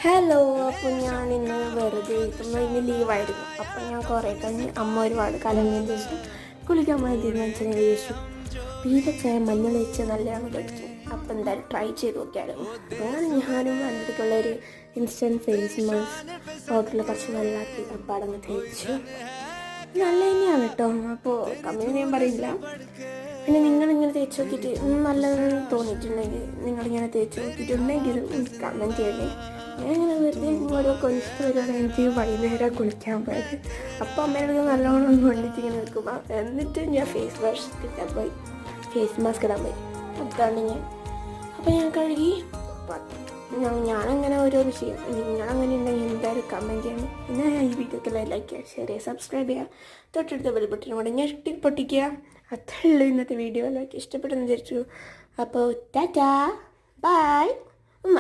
Hello. അപ്പോൾ ഞാനിന്ന് വെറുതെ ഇരിക്കുമ്പോൾ ഇന്ന് ലീവായിരുന്നു. അപ്പോൾ ഞാൻ കുറേ കഴിഞ്ഞ് അമ്മ ഒരുപാട് കലങ്ങിയതിന് ശേഷം കുളിക്കാൻ പോയി തീരുമാനിച്ചതിന് ശേഷം പീരച്ചായ മഞ്ഞൾ വെച്ച് നല്ലതാണ് കഴിച്ചു. അപ്പോൾ എന്തായാലും ട്രൈ ചെയ്ത് നോക്കിയാലും അങ്ങനെ ഞാനും എൻ്റെ അടുത്തുള്ളൊരു ഇൻസ്റ്റൻറ്റ് ഫേസ് മാസ്ക് പൗഡറിൽ കുറച്ച് വെള്ളമാക്കി അപ്പോൾ അടങ്ങ് തേച്ചു. നല്ല തന്നെയാണ് കേട്ടോ. അപ്പോൾ കമ്പനി ഞാൻ പറയില്ല. പിന്നെ നിങ്ങളിങ്ങനെ തേച്ച് നോക്കിയിട്ട് നല്ലതെന്ന് തോന്നിയിട്ടുണ്ടെങ്കിൽ നിങ്ങളിങ്ങനെ തേച്ച് നോക്കിയിട്ടുണ്ടെങ്കിൽ കമൻറ്റ് ചെയ്യണേ. ഞാൻ ഇങ്ങനെ വെറുതെ ഓരോ കൊഞ്ചിട്ട് വരുവാണ്. എനിക്ക് വൈകുന്നേരം കുളിക്കാൻ പോയത്. അപ്പോൾ അമ്മയുടെ നല്ലോണം കൊണ്ടിട്ട് ഇങ്ങനെ നിൽക്കും. എന്നിട്ട് ഞാൻ ഫേസ് വാഷ് ഇടാൻ പോയി, ഫേസ് മാസ്ക് ഇടാൻ പോയി. അതാണ് ഞാൻ. അപ്പോൾ ഞാൻ കഴുകി ഞാനങ്ങനെ ഓരോന്ന് ചെയ്യും. നിങ്ങളങ്ങനെ ഉണ്ടെങ്കിൽ എന്തായാലും കമൻറ്റ് ചെയ്യണം. പിന്നെ ഈ വീഡിയോക്ക് ലൈക്ക് ചെയ്യുക, ഷെയർ ചെയ്യുക, സബ്സ്ക്രൈബ് ചെയ്യുക, തൊട്ടടുത്ത ബെൽ ബട്ടനും കൂടെ ഞെട്ടി പൊട്ടിക്കുക. അത്രേ ഉള്ളൂ ഇന്നത്തെ വീഡിയോ. എല്ലാവർക്കും ഇഷ്ടപ്പെട്ടെന്ന് വിചാരിച്ചു. അപ്പോൾ ടാറ്റാ ബൈ ഉമ്മ.